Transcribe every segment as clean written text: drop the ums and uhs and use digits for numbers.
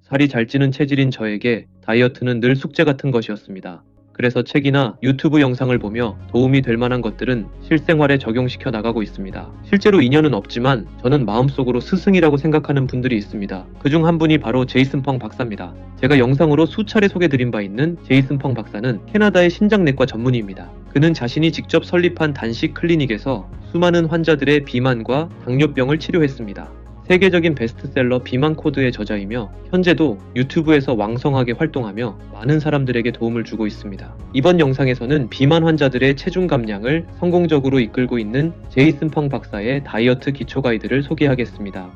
살이 잘 찌는 체질인 저에게 다이어트는 늘 숙제 같은 것이었습니다. 그래서 책이나 유튜브 영상을 보며 도움이 될 만한 것들은 실생활에 적용시켜 나가고 있습니다. 실제로 인연은 없지만 저는 마음속으로 스승이라고 생각하는 분들이 있습니다. 그중 한 분이 바로 제이슨펑 박사입니다. 제가 영상으로 수차례 소개드린 바 있는 제이슨펑 박사는 캐나다의 신장내과 전문의입니다. 그는 자신이 직접 설립한 단식 클리닉에서 수많은 환자들의 비만과 당뇨병을 치료했습니다. 세계적인 베스트셀러 비만코드'의 저자이며 현재도 유튜브에서 왕성하게 활동하며 많은 사람들에게 도움을 주고 있습니다. 이번 영상에서는 비만 환자들의 체중 감량을 성공적으로 이끌고 있는 제이슨펑 박사의 다이어트 기초 가이드를 소개하겠습니다.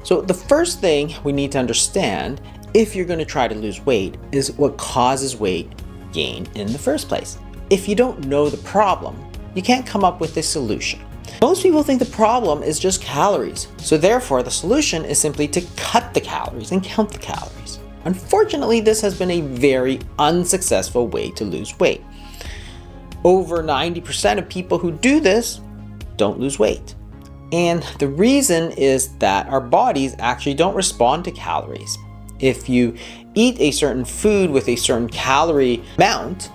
So the first thing we need to understand if you're going to try to lose weight is what causes weight gain in the first place. If you don't know the problem, you can't come up with a solution. Most people think the problem is just calories, so therefore the solution is simply to cut the calories and count the calories. Unfortunately, this has been a very unsuccessful way to lose weight. Over 90% of people who do this don't lose weight. And the reason is that our bodies actually don't respond to calories. If you eat a certain food with a certain calorie amount,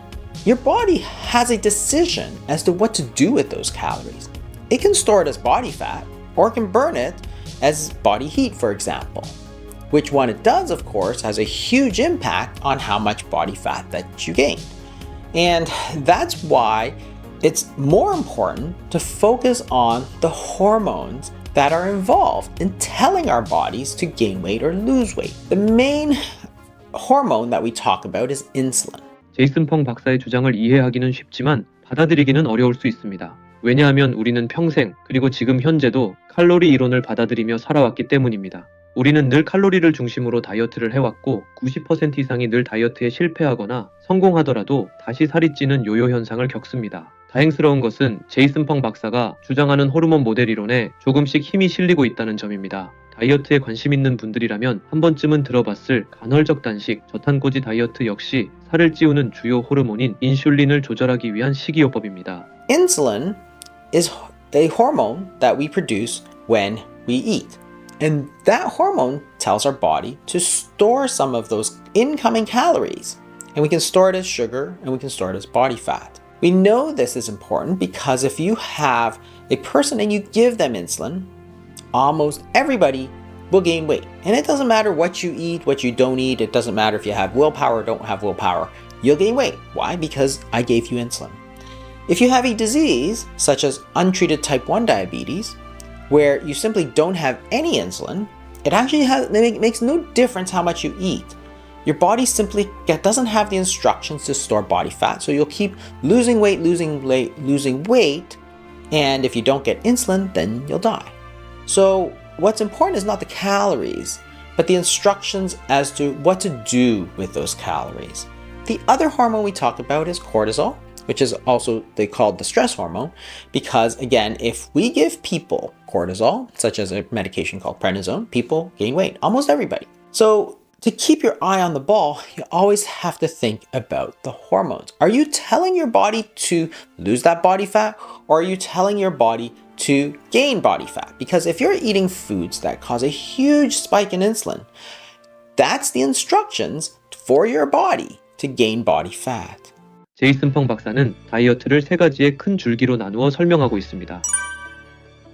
your body has a decision as to what to do with those calories. It can store it as body fat, or it can burn it as body heat, for example. Which one it does, of course, has a huge impact on how much body fat that you gain. And that's why it's more important to focus on the hormones that are involved in telling our bodies to gain weight or lose weight. The main hormone that we talk about is insulin. 제이슨펑 박사의 주장을 이해하기는 쉽지만 받아들이기는 어려울 수 있습니다. 왜냐하면 우리는 평생 그리고 지금 현재도 칼로리 이론을 받아들이며 살아왔기 때문입니다. 우리는 늘 칼로리를 중심으로 다이어트를 해왔고 90% 이상이 늘 다이어트에 실패하거나 성공하더라도 다시 살이 찌는 요요 현상을 겪습니다. 다행스러운 것은 제이슨펑 박사가 주장하는 호르몬 모델 이론에 조금씩 힘이 실리고 있다는 점입니다. 다이어트에 관심 있는 분들이라면 한 번쯤은 들어봤을 간헐적 단식, 저탄고지 다이어트 역시 살을 찌우는 주요 호르몬인 인슐린을 조절하기 위한 식이요법입니다. Insulin is a hormone that we produce when we eat. And that hormone tells our body to store some of those incoming calories. And we can store it as sugar and we can store it as body fat. We know this is important because if you have a person and you give them insulin, almost everybody will gain weight. And it doesn't matter what you eat, what you don't eat. It doesn't matter if you have willpower or don't have willpower. You'll gain weight. Why? Because I gave you insulin. If you have a disease, such as untreated type 1 diabetes, where you simply don't have any insulin, it makes no difference how much you eat. Your body simply doesn't have the instructions to store body fat, so you'll keep losing weight, and if you don't get insulin, then you'll die. So what's important is not the calories, but the instructions as to what to do with those calories. The other hormone we talk about is cortisol, which is also called the stress hormone, because again, if we give people cortisol, such as a medication called prednisone, people gain weight, almost everybody. So to keep your eye on the ball, you always have to think about the hormones. Are you telling your body to lose that body fat, or are you telling your body to gain body fat? Because if you're eating foods that cause a huge spike in insulin, that's the instructions for your body to gain body fat. 제이슨펑 박사는 다이어트를 세 가지의 큰 줄기로 나누어 설명하고 있습니다.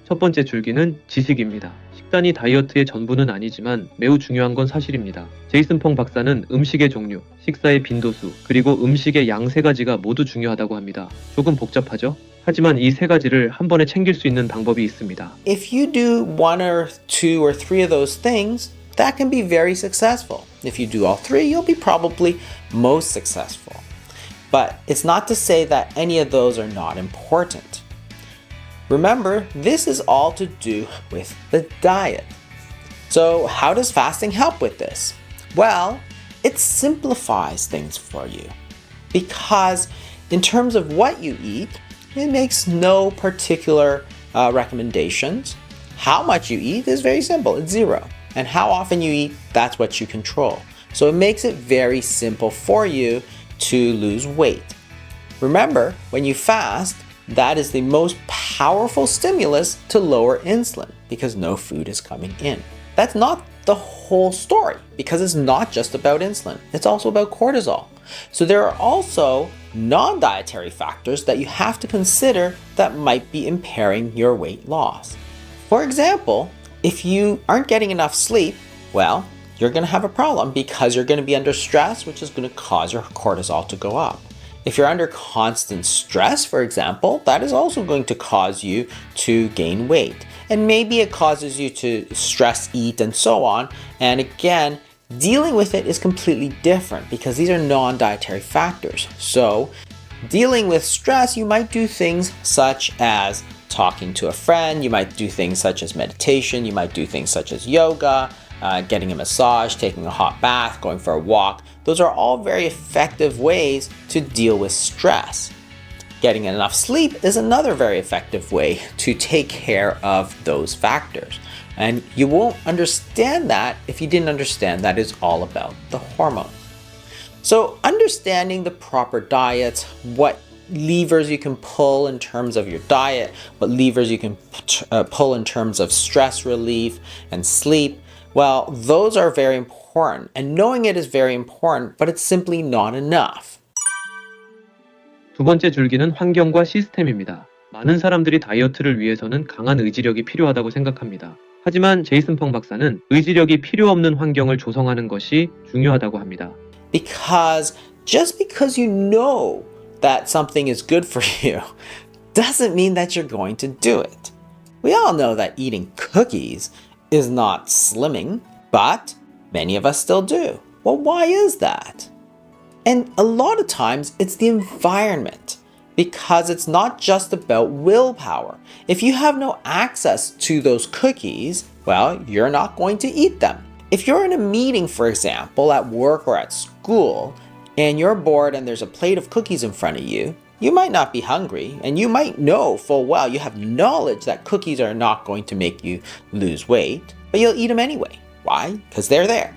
첫 번째 줄기는 지식입니다. 식단이 다이어트의 전부는 아니지만 매우 중요한 건 사실입니다. 제이슨펑 박사는 음식의 종류, 식사의 빈도수, 그리고 음식의 양 세 가지가 모두 중요하다고 합니다. 조금 복잡하죠? 하지만 이 세 가지를 한 번에 챙길 수 있는 방법이 있습니다. If you do one or two or three of those things, that can be very successful. If you do all three, you'll be probably most successful. But it's not to say that any of those are not important. Remember, this is all to do with the diet. So how does fasting help with this? Well, it simplifies things for you. Because in terms of what you eat, it makes no particular recommendations. How much you eat is very simple, it's zero. And how often you eat, that's what you control. So it makes it very simple for you to lose weight. Remember, when you fast, that is the most powerful stimulus to lower insulin because no food is coming in. That's not the whole story because it's not just about insulin. It's also about cortisol. So there are also non-dietary factors that you have to consider that might be impairing your weight loss. For example, if you aren't getting enough sleep, well, you're going to have a problem because you're going to be under stress, which is going to cause your cortisol to go up. If you're under constant stress, for example, that is also going to cause you to gain weight. And maybe it causes you to stress eat and so on. And again, dealing with it is completely different because these are non-dietary factors. So dealing with stress, you might do things such as talking to a friend, you might do things such as meditation, you might do things such as yoga, getting a massage, taking a hot bath, going for a walk. Those are all very effective ways to deal with stress. Getting enough sleep is another very effective way to take care of those factors. And you won't understand that if you didn't understand that it's all about the hormones. So understanding the proper diet, what levers you can pull in terms of your diet, what levers you can pull in terms of stress relief and sleep, well, those are very important. And knowing it is very important, but it's simply not enough. 두 번째 줄기는 환경과 시스템입니다. 많은 사람들이 다이어트를 위해서는 강한 의지력이 필요하다고 생각합니다. 하지만 제이슨펑 박사는 의지력이 필요 없는 환경을 조성하는 것이 중요하다고 합니다. Because just because you know that something is good for you doesn't mean that you're going to do it. We all know that eating cookies is not slimming, but many of us still do. Well, why is that? And a lot of times it's the environment because it's not just about willpower. If you have no access to those cookies, well, you're not going to eat them. If you're in a meeting, for example, at work or at school, and you're bored and there's a plate of cookies in front of you, you might not be hungry and you might know full well, you have knowledge that cookies are not going to make you lose weight, but you'll eat them anyway. Why? Because they're there.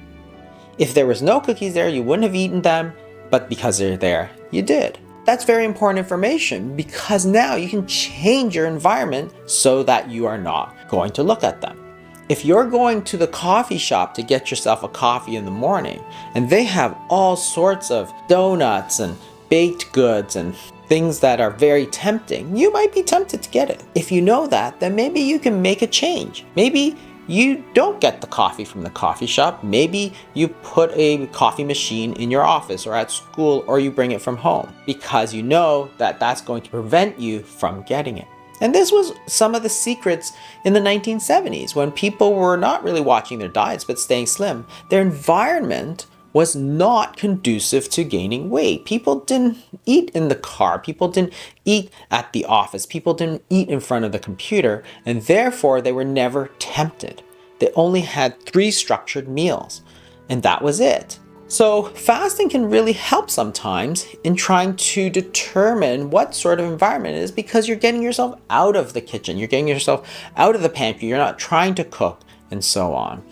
If there was no cookies there, you wouldn't have eaten them, but because they're there, you did. That's very important information because now you can change your environment so that you are not going to look at them. If you're going to the coffee shop to get yourself a coffee in the morning and they have all sorts of donuts and baked goods and things that are very tempting, you might be tempted to get it. If you know that, then maybe you can make a change. Maybe you don't get the coffee from the coffee shop. Maybe you put a coffee machine in your office or at school, or you bring it from home because you know that that's going to prevent you from getting it. And this was some of the secrets in the 1970s when people were not really watching their diets but staying slim. Their environment was not conducive to gaining weight. People didn't eat in the car. People didn't eat at the office. People didn't eat in front of the computer. And therefore, they were never tempted. They only had 3 structured meals. And that was it. So fasting can really help sometimes in trying to determine what sort of environment it is because you're getting yourself out of the kitchen. You're getting yourself out of the pantry. You're not trying to cook and so on.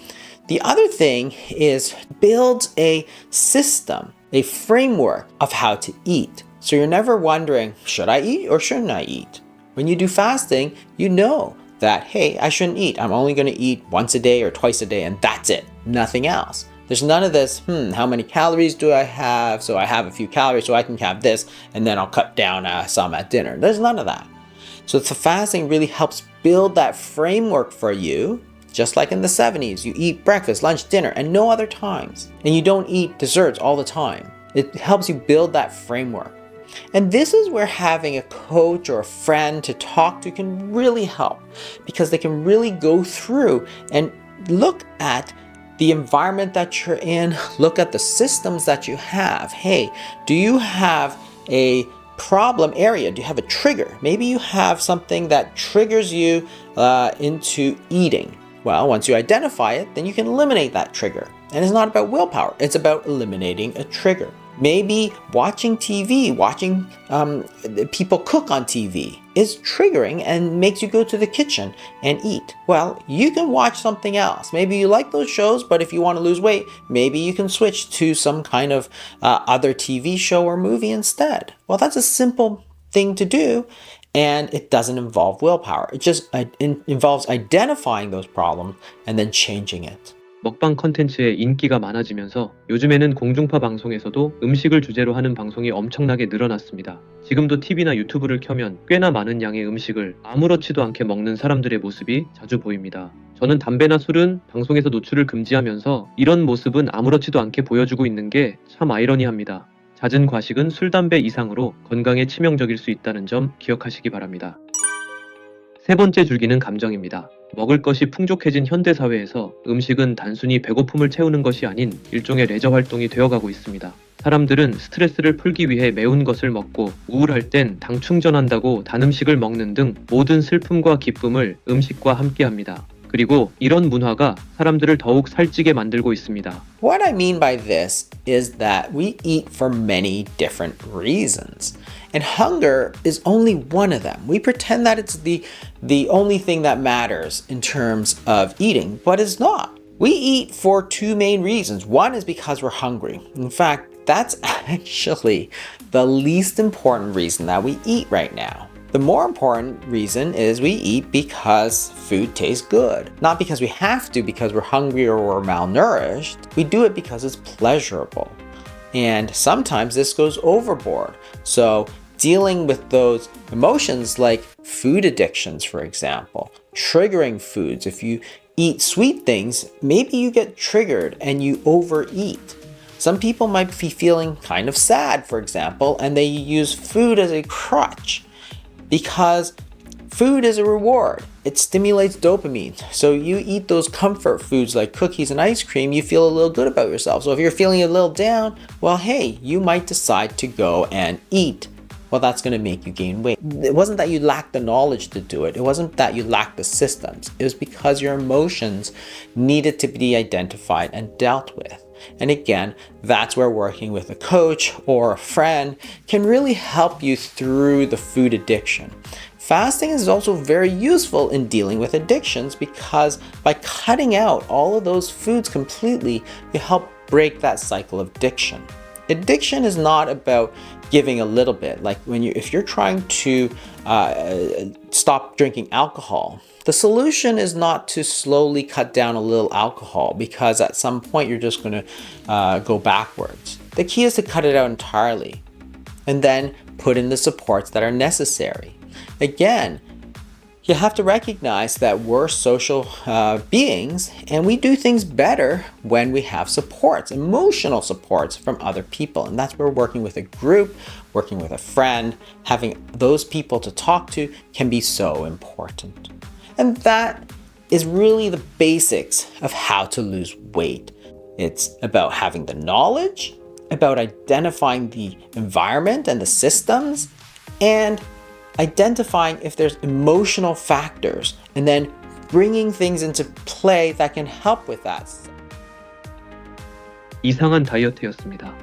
The other thing is build a system, a framework of how to eat. So you're never wondering, should I eat or shouldn't I eat? When you do fasting, you know that, hey, I shouldn't eat. I'm only going to eat once a day or twice a day and that's it, nothing else. There's none of this, how many calories do I have? So I have a few calories so I can have this and then I'll cut down some at dinner. There's none of that. So the fasting really helps build that framework for you. Just like in the 70s, you eat breakfast, lunch, dinner, and no other times. And you don't eat desserts all the time. It helps you build that framework. And this is where having a coach or a friend to talk to can really help because they can really go through and look at the environment that you're in, look at the systems that you have. Hey, do you have a problem area? Do you have a trigger? Maybe you have something that triggers you into eating. Well, once you identify it, then you can eliminate that trigger. And it's not about willpower, it's about eliminating a trigger. Maybe watching TV, watching people cook on TV is triggering and makes you go to the kitchen and eat. Well, you can watch something else. Maybe you like those shows, but if you want to lose weight, maybe you can switch to some kind of other TV show or movie instead. Well, that's a simple thing to do. And it doesn't involve willpower. It just involves identifying those problems and then changing it. 먹방 컨텐츠의 인기가 많아지면서 요즘에는 공중파 방송에서도 음식을 주제로 하는 방송이 엄청나게 늘어났습니다. 지금도 TV나 유튜브를 켜면 꽤나 많은 양의 음식을 아무렇지도 않게 먹는 사람들의 모습이 자주 보입니다. 저는 담배나 술은 방송에서 노출을 금지하면서 이런 모습은 아무렇지도 않게 보여주고 있는 게 참 아이러니합니다. 잦은 과식은 술, 담배 이상으로 건강에 치명적일 수 있다는 점 기억하시기 바랍니다. 세 번째 줄기는 감정입니다. 먹을 것이 풍족해진 현대사회에서 음식은 단순히 배고픔을 채우는 것이 아닌 일종의 레저 활동이 되어가고 있습니다. 사람들은 스트레스를 풀기 위해 매운 것을 먹고 우울할 땐 당 충전한다고 단 음식을 먹는 등 모든 슬픔과 기쁨을 음식과 함께합니다. 그리고 이런 문화가 사람들을 더욱 살찌게 만들고 있습니다. What I mean by this is that we eat for many different reasons. And hunger is only one of them. We pretend that it's the only thing that matters in terms of eating, but it's not. We eat for two main reasons. One is because we're hungry. In fact, that's actually the least important reason that we eat right now. The more important reason is we eat because food tastes good. Not because we have to, because we're hungry or we're malnourished. We do it because it's pleasurable. And sometimes this goes overboard. So dealing with those emotions like food addictions, for example, triggering foods. If you eat sweet things, maybe you get triggered and you overeat. Some people might be feeling kind of sad, for example, and they use food as a crutch because food is a reward. It stimulates dopamine. So you eat those comfort foods like cookies and ice cream, you feel a little good about yourself. So if you're feeling a little down, well, hey, you might decide to go and eat. Well, that's going to make you gain weight. It wasn't that you lacked the knowledge to do it. It wasn't that you lacked the systems. It was because your emotions needed to be identified and dealt with. And again, that's where working with a coach or a friend can really help you through the food addiction. Fasting is also very useful in dealing with addictions because by cutting out all of those foods completely, you help break that cycle of addiction. Addiction is not about giving a little bit. Like if you're trying to stop drinking alcohol, the solution is not to slowly cut down a little alcohol because at some point you're just going to go backwards. The key is to cut it out entirely and then put in the supports that are necessary. Again, you have to recognize that we're social beings and we do things better when we have supports, emotional supports from other people. And that's where working with a group, working with a friend, having those people to talk to can be so important. And that is really the basics of how to lose weight. It's about having the knowledge, about identifying the environment and the systems, and identifying if there's emotional factors and then bringing things into play that can help with that. 이상한 다이어트였습니다.